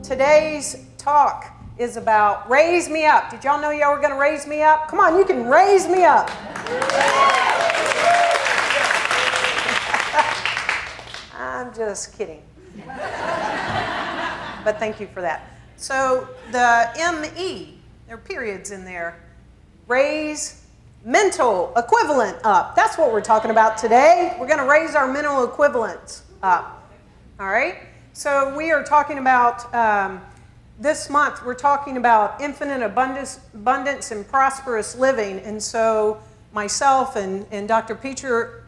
today's talk is about raise me up. Did y'all know y'all were going to raise me up? Come on, you can raise me up. I'm just kidding. But thank you for that. So the M-E, there are periods in there. Raise mental equivalent up. That's what we're talking about today. We're going to raise our mental equivalents up. All right? So we are talking about, this month, we're talking about infinite abundance and prosperous living. And so myself and Dr. Peacher,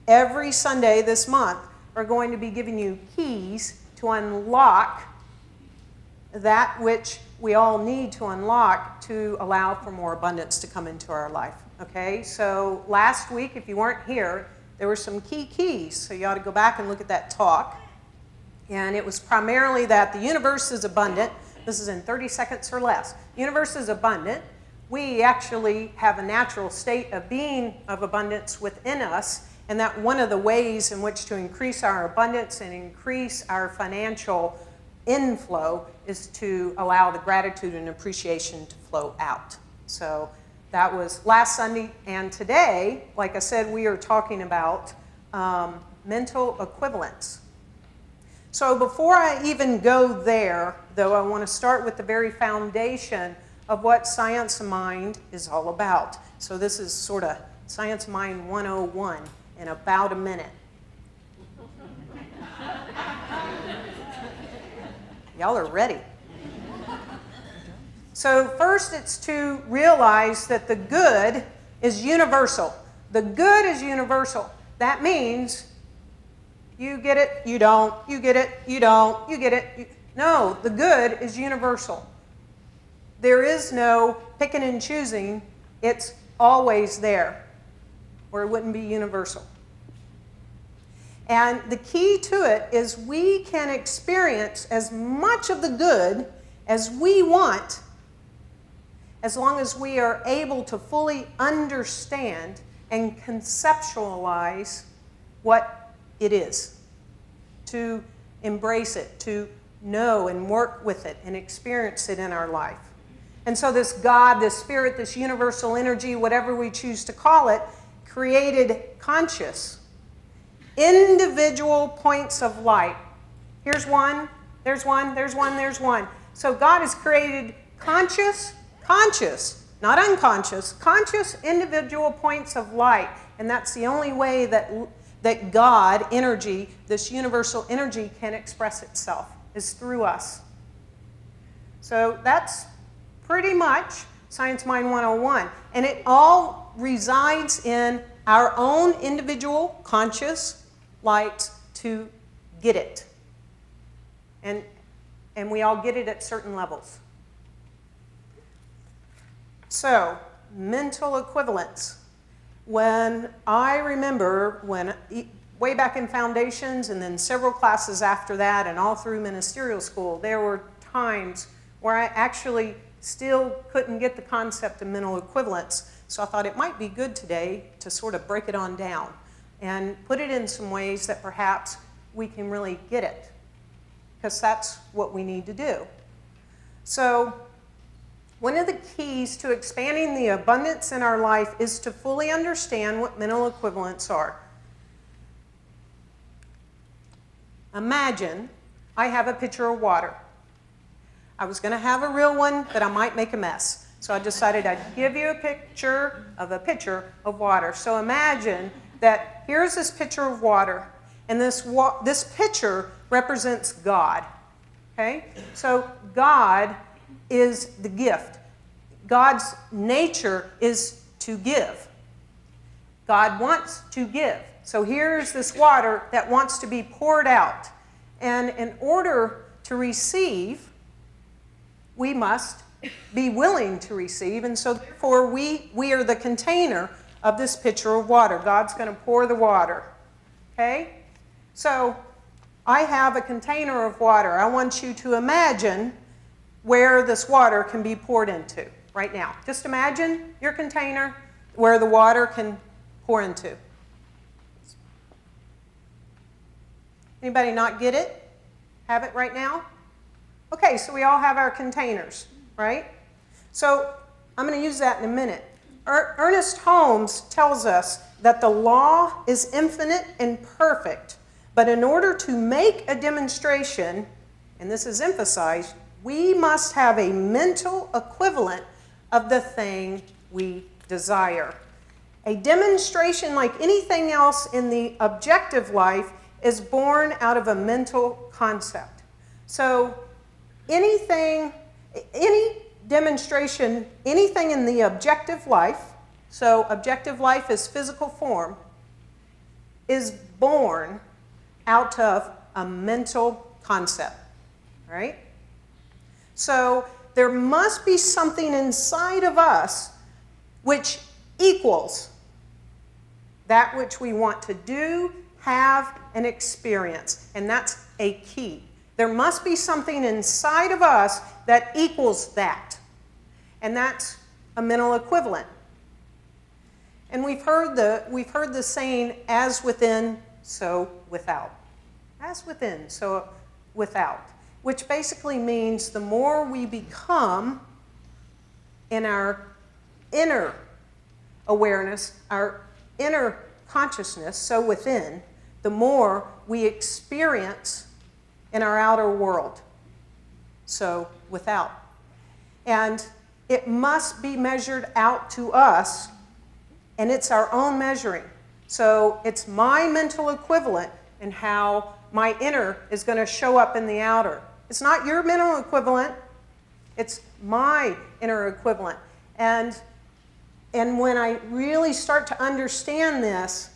every Sunday this month, are going to be giving you keys to unlock that which we all need to unlock to allow for more abundance to come into our life. Okay, so last week, if you weren't here, there were some key keys. So you ought to go back and look at that talk. And it was primarily that the universe is abundant. This is in 30 seconds or less. The universe is abundant. We actually have a natural state of being of abundance within us. And that one of the ways in which to increase our abundance and increase our financial inflow is to allow the gratitude and appreciation to flow out. So that was last Sunday. And today, like I said, we are talking about mental equivalence. So before I even go there, though, I want to start with the very foundation of what Science of Mind is all about. So this is sort of Science of Mind 101 in about a minute. Y'all are ready. So first it's to realize that the good is universal. The good is universal. That means you get it, you don't, you get it, you don't, you get it. No, the good is universal. There is no picking and choosing. It's always there, or it wouldn't be universal. And the key to it is we can experience as much of the good as we want as long as we are able to fully understand and conceptualize what it is, to embrace it, to know and work with it and experience it in our life. And so this God, this spirit, this universal energy, whatever we choose to call it, created conscious, individual points of light. Here's one, there's one, there's one, there's one. So God has created conscious, not unconscious, conscious individual points of light. And that's the only way that God, energy, this universal energy can express itself, is through us. So that's pretty much Science Mind 101. And it all resides in our own individual conscious light to get it. And we all get it at certain levels. So, mental equivalence. When I remember way back in foundations and then several classes after that and all through ministerial school, there were times where I actually still couldn't get the concept of mental equivalence. So I thought it might be good today to sort of break it on down and put it in some ways that perhaps we can really get it, because that's what we need to do. So one of the keys to expanding the abundance in our life is to fully understand what mental equivalents are. Imagine I have a pitcher of water. I was going to have a real one, but I might make a mess. So I decided I'd give you a picture of water. So imagine that here's this pitcher of water, and this pitcher represents God. Okay? So God is the gift. God's nature is to give. God wants to give. So here's this water that wants to be poured out. And in order to receive, we must be willing to receive. And so therefore we are the container of this pitcher of water. God's going to pour the water. Okay? So I have a container of water. I want you to imagine where this water can be poured into right now. Just imagine your container where the water can pour into. Anybody not get it? Have it right now? Okay, so we all have our containers, right? So I'm going to use that in a minute. Ernest Holmes tells us that the law is infinite and perfect, but in order to make a demonstration, and this is emphasized, we must have a mental equivalent of the thing we desire. A demonstration, like anything else in the objective life, is born out of a mental concept. So any demonstration, anything in the objective life, so objective life is physical form, is born out of a mental concept, right? So there must be something inside of us which equals that which we want to do, have, and experience. And that's a key. There must be something inside of us that equals that. And that's a mental equivalent. And we've heard the saying, as within, so without. As within, so without. Which basically means the more we become in our inner awareness, our inner consciousness, so within, the more we experience in our outer world, so without. And it must be measured out to us, and it's our own measuring. So it's my mental equivalent and how my inner is going to show up in the outer. It's not your mental equivalent, it's my inner equivalent. And when I really start to understand this,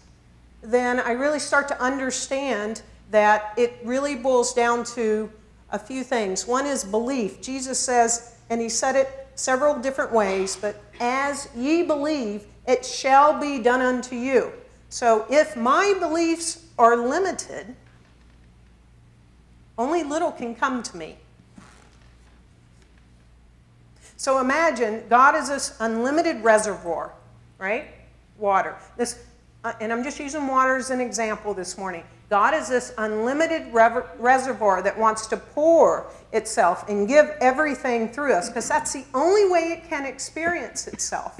then I really start to understand that it really boils down to a few things. One is belief. Jesus says, and he said it several different ways, but as ye believe, it shall be done unto you. So if my beliefs are limited, only little can come to me. So imagine God is this unlimited reservoir, right? Water. And I'm just using water as an example this morning. God is this unlimited reservoir that wants to pour itself and give everything through us, because that's the only way it can experience itself,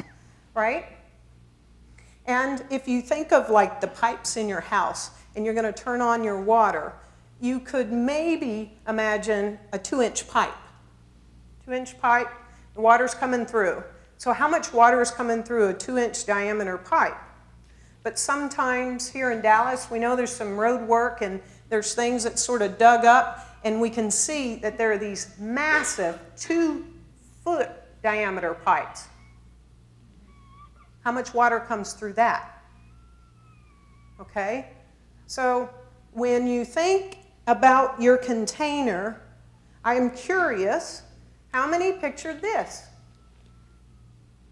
right? And if you think of like the pipes in your house and you're going to turn on your water, you could maybe imagine a 2-inch pipe. 2-inch pipe, the water's coming through. So how much water is coming through a 2-inch diameter pipe? But sometimes here in Dallas, we know there's some road work and there's things that sort of dug up, and we can see that there are these massive 2-foot diameter pipes. How much water comes through that? Okay? So when you think about your container, I am curious, how many pictured this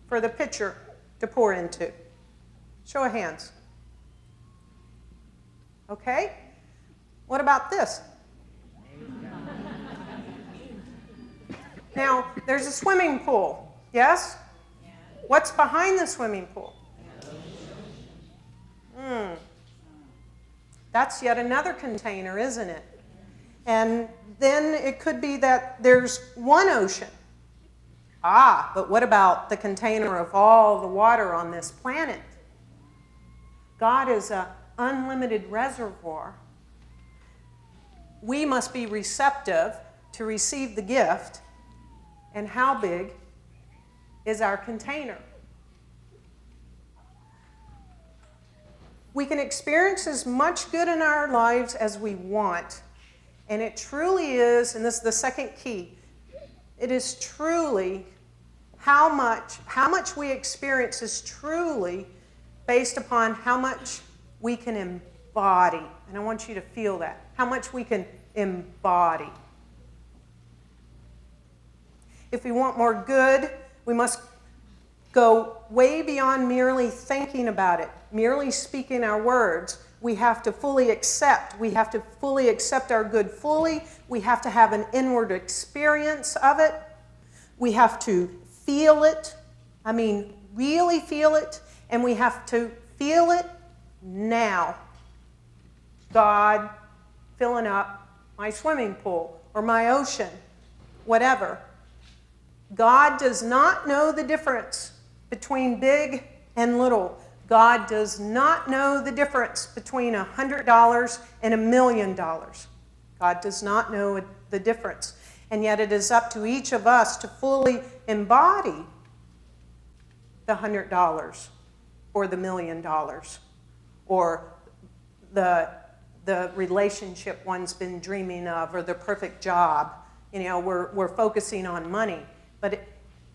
for the pitcher to pour into? Show of hands. Okay? What about this? Now, there's a swimming pool, yes? What's behind the swimming pool? That's yet another container, isn't it? And then it could be that there's one ocean. But what about the container of all the water on this planet? God is an unlimited reservoir. We must be receptive to receive the gift. And how big is our container? We can experience as much good in our lives as we want. And it truly is, and this is the second key, it is truly how much we experience is truly based upon how much we can embody. And I want you to feel that. How much we can embody. If we want more good, we must go way beyond merely thinking about it, merely speaking our words. We have to fully accept. We have to fully accept our good fully. We have to have an inward experience of it. We have to feel it. I mean, really feel it. And we have to feel it now. God filling up my swimming pool or my ocean whatever. God does not know the difference between big and little. God does not know the difference between $100 and $1 million. God does not know the difference. And yet it is up to each of us to fully embody the $100 or the $1 million or the relationship one's been dreaming of or the perfect job. You know, we're focusing on money. But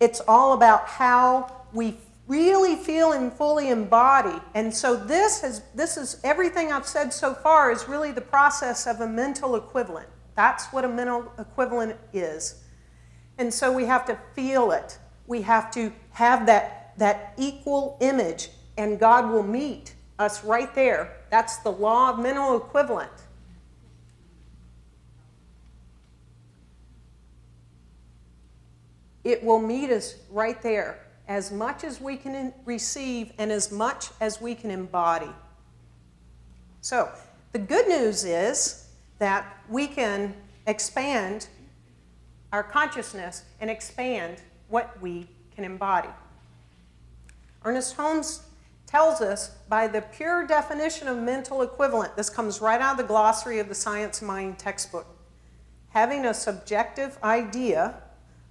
it's all about how we really feel and fully embody. And so this is everything I've said so far is really the process of a mental equivalent. That's what a mental equivalent is. And so we have to feel it. We have to have that equal image, and God will meet us right there. That's the law of mental equivalent. It will meet us right there, as much as we can receive and as much as we can embody. So, the good news is that we can expand our consciousness and expand what we can embody. Ernest Holmes tells us by the pure definition of mental equivalent, this comes right out of the glossary of the Science of Mind textbook, having a subjective idea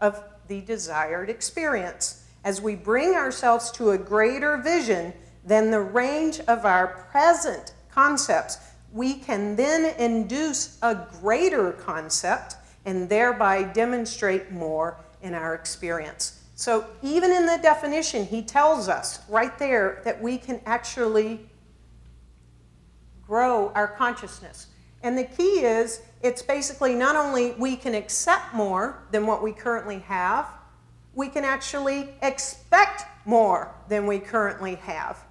of the desired experience. As we bring ourselves to a greater vision than the range of our present concepts, we can then induce a greater concept and thereby demonstrate more in our experience. So even in the definition, he tells us right there that we can actually grow our consciousness. And the key is, it's basically not only we can accept more than what we currently have, we can actually expect more than we currently have.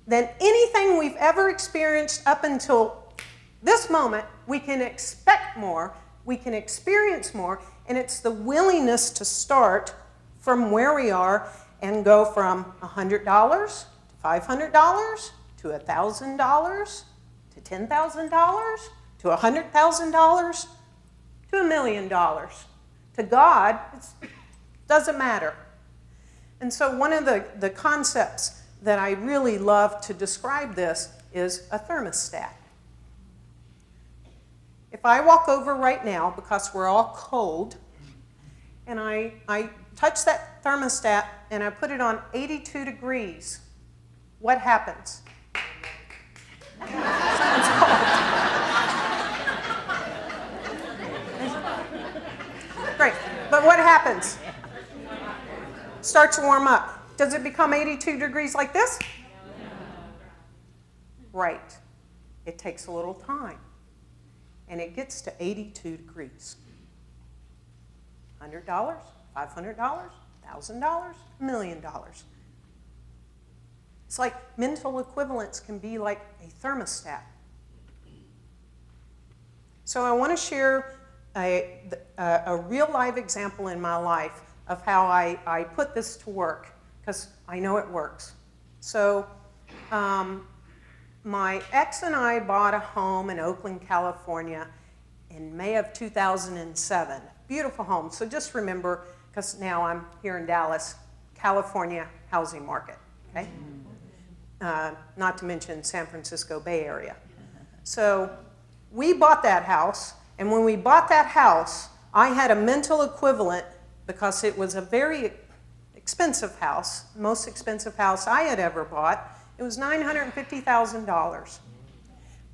Than anything we've ever experienced up until this moment, we can expect more, we can experience more, and it's the willingness to start from where we are and go from $100 to $500 to $1,000 to $10,000 to $100,000 to $1 million. To God, it doesn't matter. And so one of the concepts that I really love to describe this is a thermostat. If I walk over right now, because we're all cold, and I touch that thermostat and I put it on 82 degrees, what happens? Someone's cold. Great, but what happens? Starts to warm up. Does it become 82 degrees like this? Right. It takes a little time. And it gets to 82 degrees. $100, $500, $1,000, $1 million. It's like mental equivalence can be like a thermostat. So I want to share a real live example in my life of how I put this to work, because I know it works. So my ex and I bought a home in Oakland, California in May of 2007. Beautiful home. So just remember, because now I'm here in Dallas, California housing market, okay? Not to mention San Francisco Bay Area. So we bought that house, and when we bought that house, I had a mental equivalent because it was a very expensive house, most expensive house I had ever bought. It was $950,000.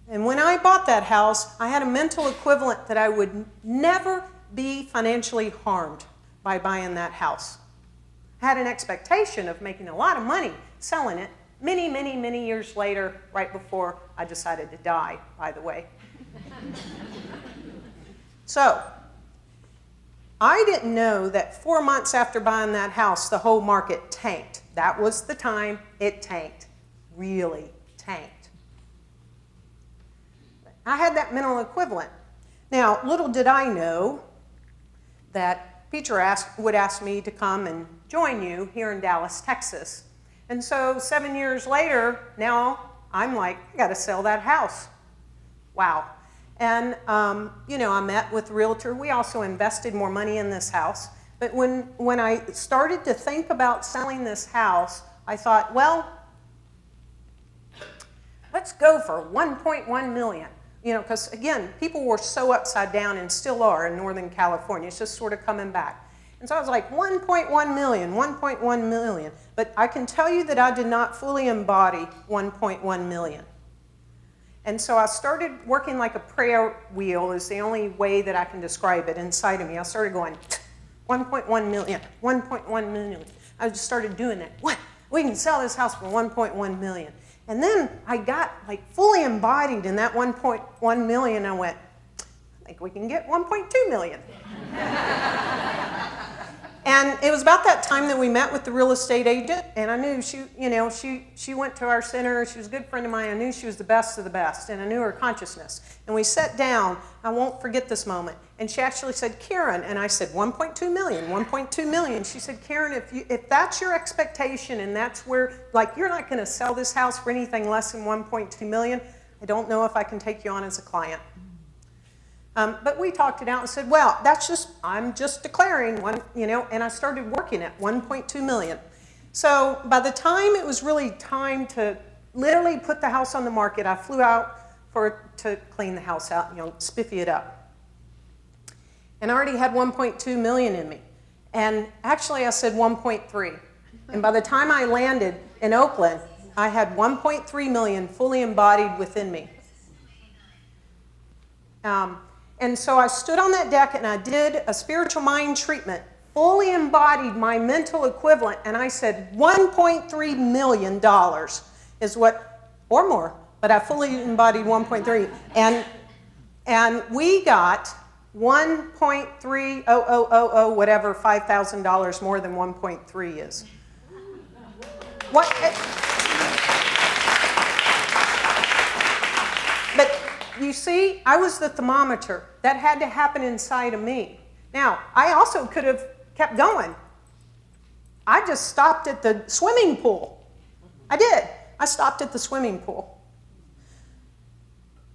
And when I bought that house, I had a mental equivalent that I would never be financially harmed by buying that house. I had an expectation of making a lot of money selling it many, many, many years later, right before I decided to die, by the way. So, I didn't know that 4 months after buying that house, the whole market tanked. That was the time it tanked. Really tanked. I had that mental equivalent. Now, little did I know that Peter would ask me to come and join you here in Dallas, Texas. And so 7 years later, now I'm like, I got to sell that house. Wow. And, I met with the realtor. We also invested more money in this house. But when I started to think about selling this house, I thought, well, let's go for $1.1 million. Because again, people were so upside down and still are in Northern California. It's just sort of coming back. And so I was like, 1.1 million, 1.1 million. But I can tell you that I did not fully embody 1.1 million. And so I started working like a prayer wheel is the only way that I can describe it inside of me. I started going, 1.1 million, 1.1 million. I just started doing that. What? We can sell this house for 1.1 million. And then I got like fully embodied in that 1.1 million. I went, I think we can get 1.2 million. And it was about that time that we met with the real estate agent, and I knew she went to our center. She was a good friend of mine. I knew she was the best of the best, and I knew her consciousness. And we sat down. I won't forget this moment. And she actually said, Karen, and I said, 1.2 million, 1.2 million. She said, Karen, if that's your expectation and that's where, like, you're not going to sell this house for anything less than 1.2 million, I don't know if I can take you on as a client. But we talked it out and said, well, I'm just declaring one, and I started working at 1.2 million. So by the time it was really time to literally put the house on the market, I flew out to clean the house out, spiffy it up. And I already had 1.2 million in me. And actually I said 1.3. And by the time I landed in Oakland, I had 1.3 million fully embodied within me. And so I stood on that deck and I did a spiritual mind treatment, fully embodied my mental equivalent, and I said $1.3 million is what, or more, but I fully embodied 1.3. And we got 1.30000 whatever, $5,000 more than 1.3 is. What? But you see, I was the thermometer. That had to happen inside of me. Now, I also could have kept going. I just stopped at the swimming pool. I did. I stopped at the swimming pool.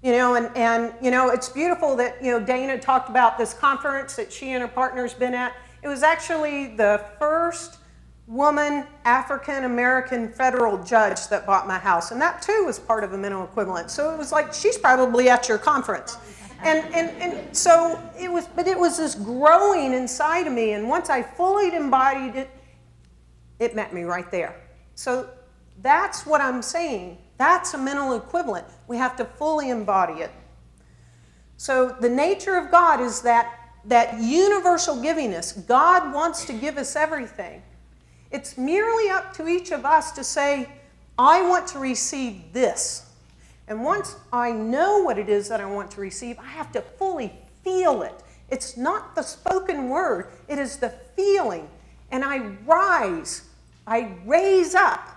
It's beautiful that, Dana talked about this conference that she and her partner's been at. It was actually the first woman African-American federal judge that bought my house. And that too was part of a mental equivalent. So it was like, she's probably at your conference. And so it was this growing inside of me. And once I fully embodied it, it met me right there. So that's what I'm saying. That's a mental equivalent. We have to fully embody it. So the nature of God is that universal givingness. God wants to give us everything. It's merely up to each of us to say, I want to receive this. And once I know what it is that I want to receive, I have to fully feel it. It's not the spoken word, it is the feeling. And I raise up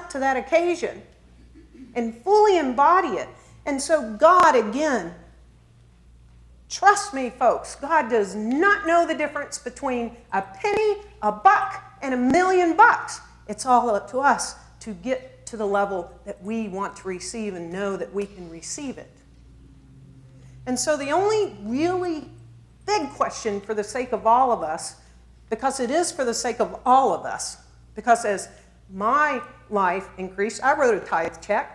to that occasion and fully embody it. And so God, again, trust me, folks, God does not know the difference between a penny, a buck, and $1 million. It's all up to us to get to the level that we want to receive and know that we can receive it. And so the only really big question for the sake of all of us, because it is for the sake of all of us, because as my life increased, I wrote a tithe check,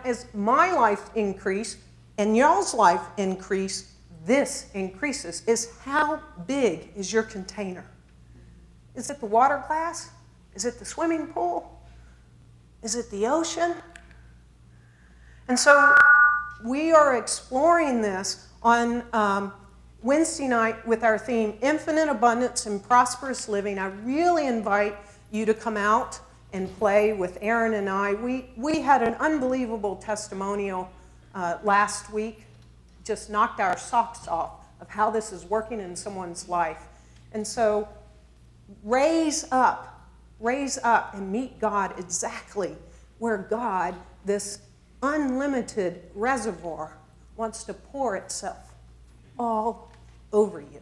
as my life increased and y'all's life increased, this increases, is how big is your container? Is it the water glass? Is it the swimming pool? Is it the ocean? And so we are exploring this on Wednesday night with our theme, Infinite Abundance and Prosperous Living. I really invite you to come out and play with Aaron and I. We had an unbelievable testimonial last week, just knocked our socks off of how this is working in someone's life. And so raise up and meet God exactly where God, this unlimited reservoir, wants to pour itself all over you.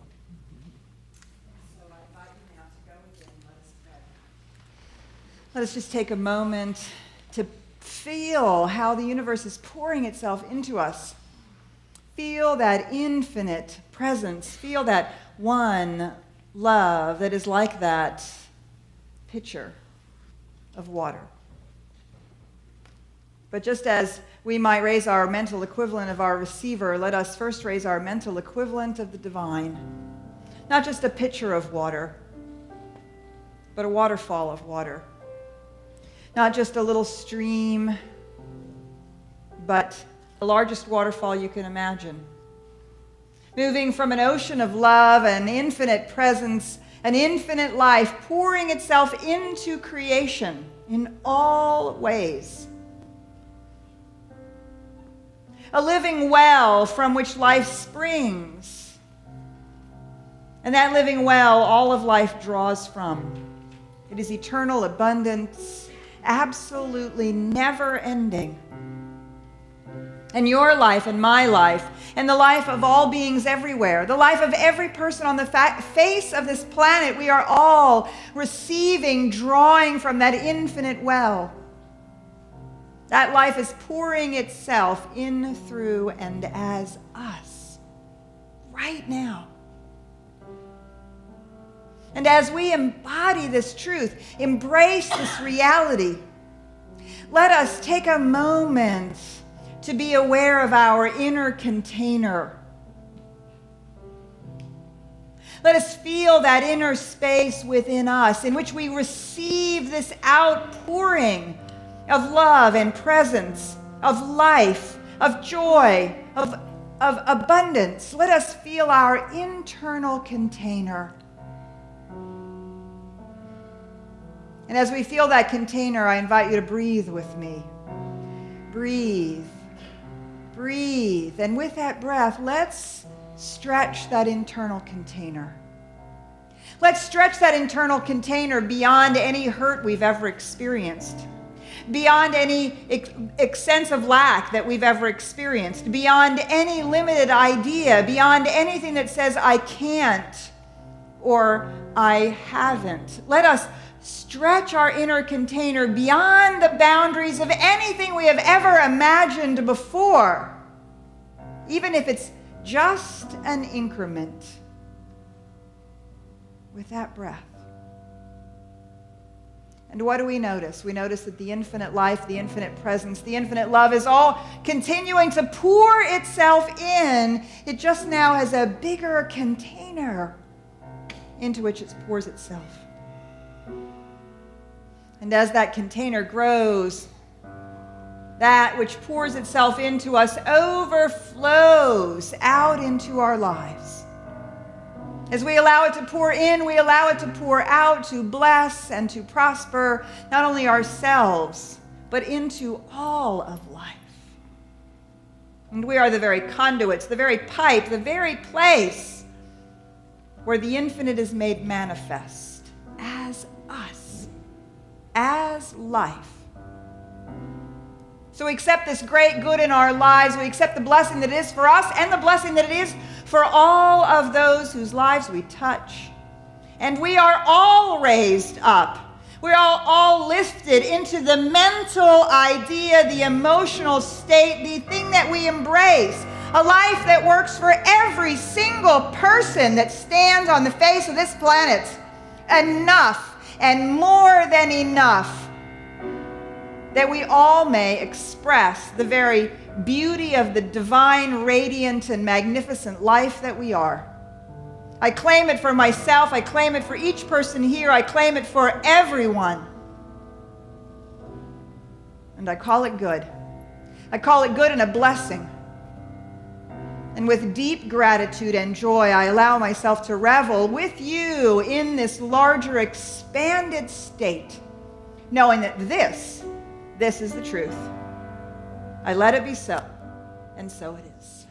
So I invite you now to go again. Let us pray. Let us just take a moment to feel how the universe is pouring itself into us. Feel that infinite presence. Feel that one love that is like that pitcher of water. But just as we might raise our mental equivalent of our receiver, let us first raise our mental equivalent of the divine. Not just a pitcher of water, but a waterfall of water. Not just a little stream, but the largest waterfall you can imagine. Moving from an ocean of love, an infinite presence, an infinite life, pouring itself into creation in all ways. A living well from which life springs. And that living well, all of life draws from. It is eternal abundance, absolutely never ending. And your life and my life and the life of all beings everywhere, the life of every person on the face of this planet, we are all receiving, drawing from that infinite well. That life is pouring itself in, through, and as us right now. And as we embody this truth, embrace this reality, let us take a moment to be aware of our inner container. Let us feel that inner space within us in which we receive this outpouring of love and presence, of life, of joy, of abundance. Let us feel our internal container. And as we feel that container, I invite you to breathe with me. Breathe. Breathe. And with that breath, let's stretch that internal container. Let's stretch that internal container beyond any hurt we've ever experienced, beyond any sense of lack that we've ever experienced, beyond any limited idea, beyond anything that says I can't or I haven't. Let us stretch our inner container beyond the boundaries of anything we have ever imagined before, even if it's just an increment. With that breath. And what do we notice? We notice that the infinite life, the infinite presence, the infinite love is all continuing to pour itself in. It just now has a bigger container into which it pours itself. And as that container grows, that which pours itself into us overflows out into our lives. As we allow it to pour in, we allow it to pour out, to bless and to prosper not only ourselves, but into all of life. And we are the very conduits, the very pipe, the very place where the infinite is made manifest as us, as life. So we accept this great good in our lives. We accept the blessing that it is for us and the blessing that it is for all of those whose lives we touch. And we are all raised up. We are all lifted into the mental idea, the emotional state, the thing that we embrace. A life that works for every single person that stands on the face of this planet. Enough and more than enough that we all may express the very beauty of the divine, radiant, and magnificent life that we are. I claim it for myself. I claim it for each person here. I claim it for everyone. And I call it good. I call it good and a blessing. And with deep gratitude and joy, I allow myself to revel with you in this larger, expanded state, knowing that this is the truth. I let it be so, and so it is.